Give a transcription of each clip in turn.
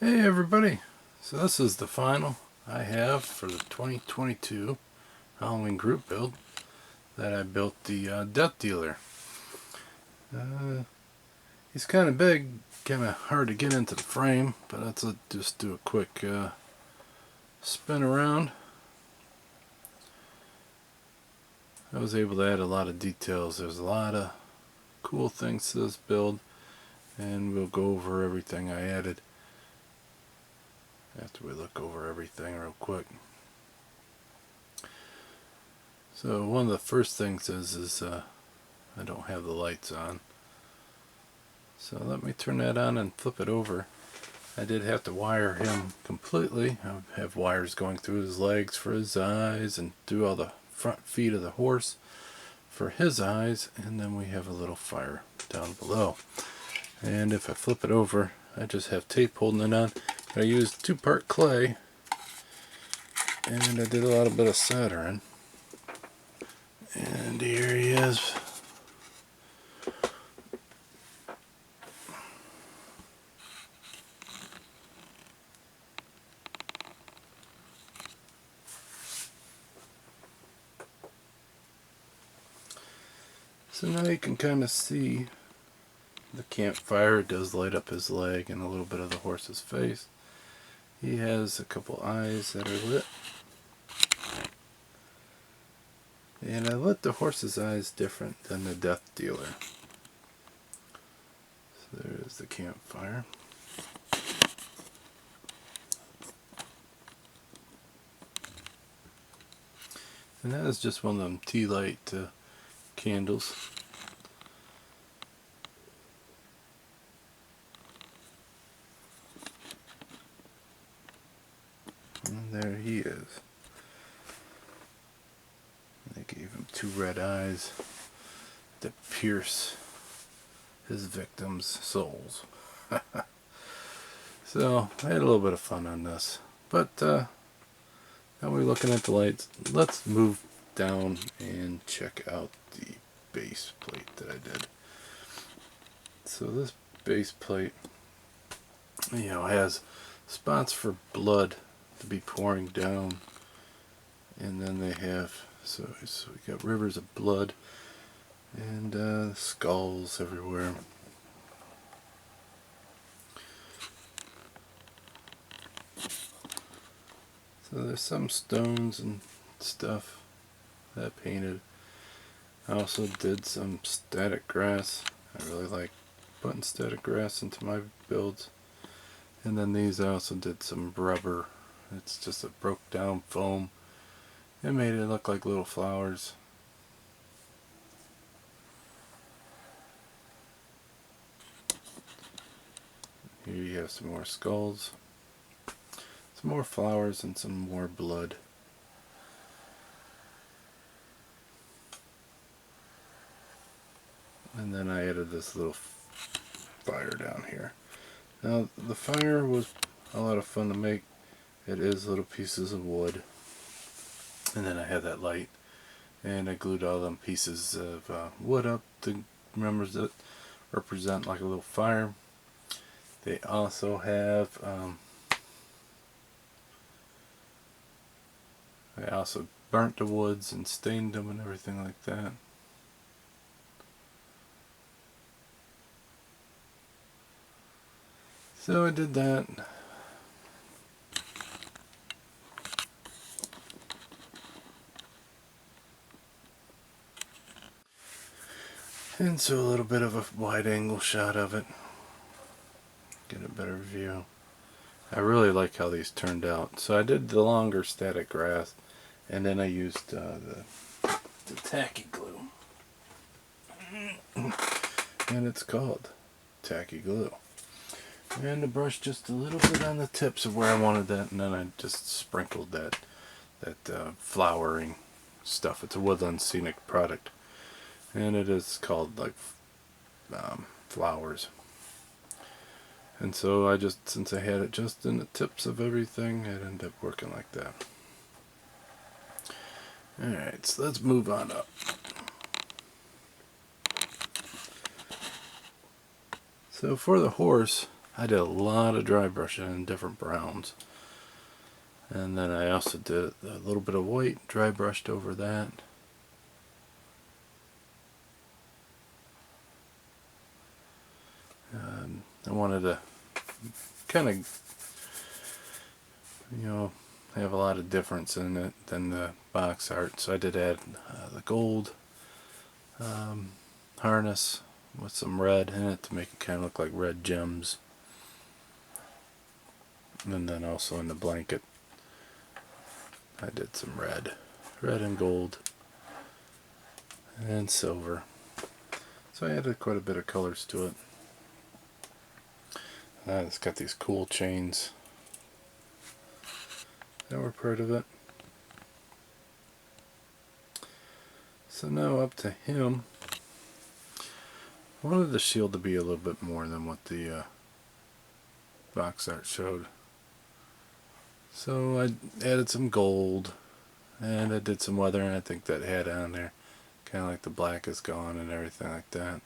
Hey everybody, so this is the final I have for the 2022 Halloween group build that I built the Death Dealer. He's kind of big, kind of hard to get into the frame, but let's just do a quick spin around. I was able to add a lot of details. There's a lot of cool things to this build, and we'll go over everything I added after we look over everything real quick. So one of the first things is I don't have the lights on. So let me turn that on and flip it over. I did have to wire him completely. I have wires going through his legs for his eyes and through all the front feet of the horse for his eyes, and then we have a little fire down below. And if I flip it over, I just have tape holding it on. I used 2-part clay, and I did a little bit of soldering. And here he is. So now you can kind of see the campfire. It does light up his leg and a little bit of the horse's face. He has a couple eyes that are lit. And I lit the horse's eyes different than the Death Dealer. So there's the campfire. And that is just one of them tea light candles. And there he is. They gave him 2 red eyes that pierce his victims' souls. So I had a little bit of fun on this. But now we're looking at the lights. Let's move down and check out the base plate that I did. So this base plate, has spots for blood to be pouring down, and then they have so we got rivers of blood and skulls everywhere. So there's some stones and stuff that I painted. I also did some static grass. I really like putting static grass into my builds. And then these I also did some rubber. It's just a broke down foam. It made it look like little flowers. Here you have some more skulls, some more flowers, and some more blood. And then I added this little fire down here. Now the fire was a lot of fun to make. It is little pieces of wood. And then I had that light, and I glued all them pieces of wood up to members that represent like a little fire. They also have I also burnt the woods and stained them and everything like that. So I did that. And so a little bit of a wide angle shot of it. Get a better view. I really like how these turned out. So I did the longer static grass, and then I used the tacky glue. And it's called tacky glue. And the brush just a little bit on the tips of where I wanted that, and then I just sprinkled that flowering stuff. It's a woodland scenic product, and it is called like flowers. And so I just, since I had it just in the tips of everything, it ended up working like that. Alright, so let's move on up. So for the horse, I did a lot of dry brushing in different browns. And then I also did a little bit of white, dry brushed over that. I wanted to kind of, have a lot of difference in it than the box art. So I did add the gold harness with some red in it to make it kind of look like red gems. And then also in the blanket, I did some red and gold and silver. So I added quite a bit of colors to it. It's got these cool chains that were part of it. So now up to him. I wanted the shield to be a little bit more than what the box art showed. So I added some gold, and I did some weathering. I think that hat on there, kind of like the black is gone and everything like that.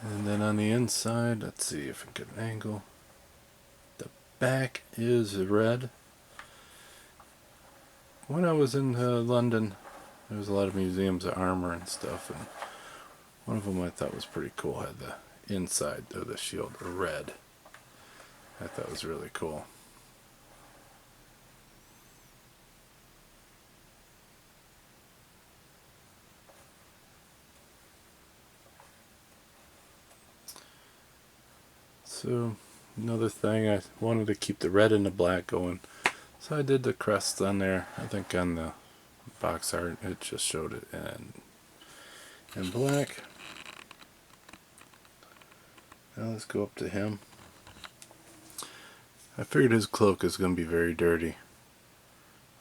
And then on the inside, let's see if I can get an angle. The back is red. When I was in London, there was a lot of museums of armor and stuff, and one of them I thought was pretty cool had the inside of the shield red. I thought was really cool. So another thing, I wanted to keep the red and the black going, so I did the crest on there. I think on the box art it just showed it in black. Now let's go up to him. I figured his cloak is going to be very dirty.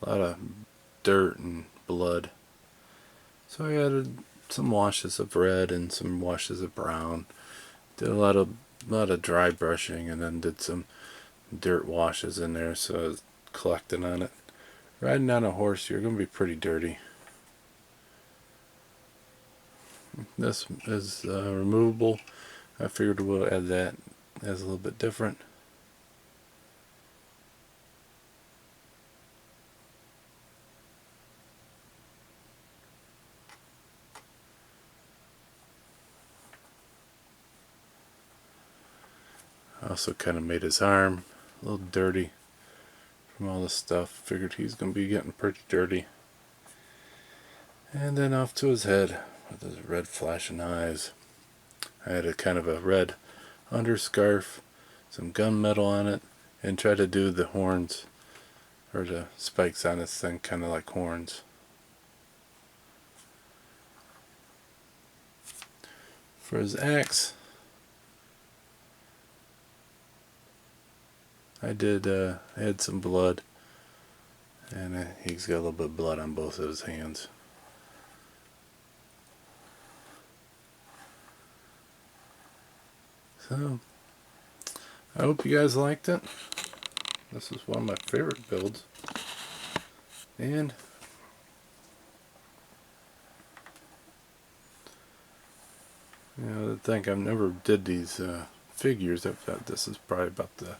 A lot of dirt and blood. So I added some washes of red and some washes of brown. Did a lot of dry brushing, and then did some dirt washes in there, so I was collecting on it. Riding on a horse, you're going to be pretty dirty. This is removable. I figured we'll add that as a little bit different. I also kind of made his arm a little dirty from all this stuff. Figured he's going to be getting pretty dirty. And then off to his head with his red flashing eyes. I had a kind of a red underscarf, some gunmetal on it, and tried to do the horns, or the spikes on this thing, kind of like horns. For his axe, I did add some blood, and he's got a little bit of blood on both of his hands. So, I hope you guys liked it. This is one of my favorite builds. And I think I've never did these figures. I thought this is probably about the,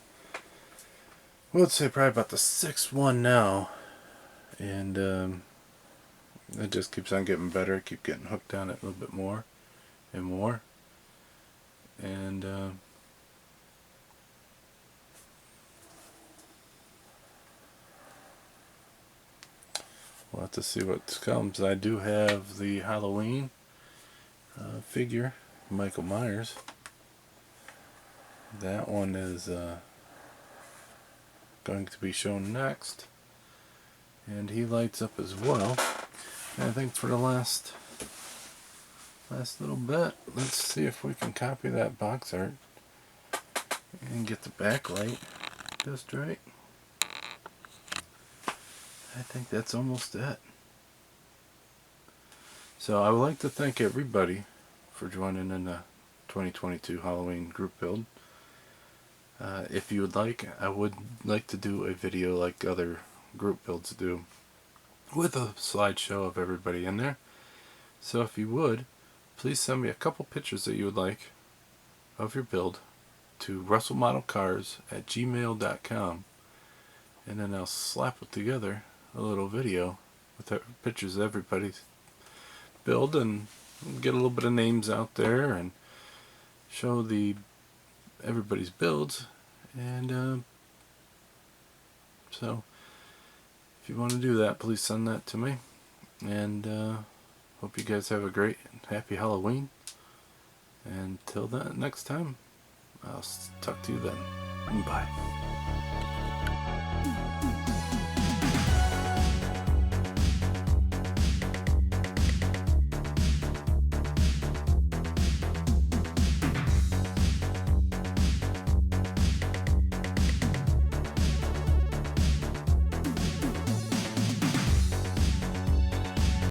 let's say probably about the 6th one now. And it just keeps on getting better. I keep getting hooked on it a little bit more and more. And we'll have to see what comes. I do have the Halloween figure, Michael Myers. That one is going to be shown next. And he lights up as well. And I think for the last little bit, let's see if we can copy that box art and get the backlight just right. I think that's almost it. So I would like to thank everybody for joining in the 2022 Halloween group build. If you would like, I would like to do a video like other group builds do, with a slideshow of everybody in there. So if you would, please send me a couple pictures that you would like of your build to RussellModelCars@gmail.com, and then I'll slap it together a little video with pictures of everybody's build and get a little bit of names out there and show everybody's builds. And so if you want to do that, please send that to me, and hope you guys have a great and happy Halloween. And till then, next time, I'll talk to you then. Bye.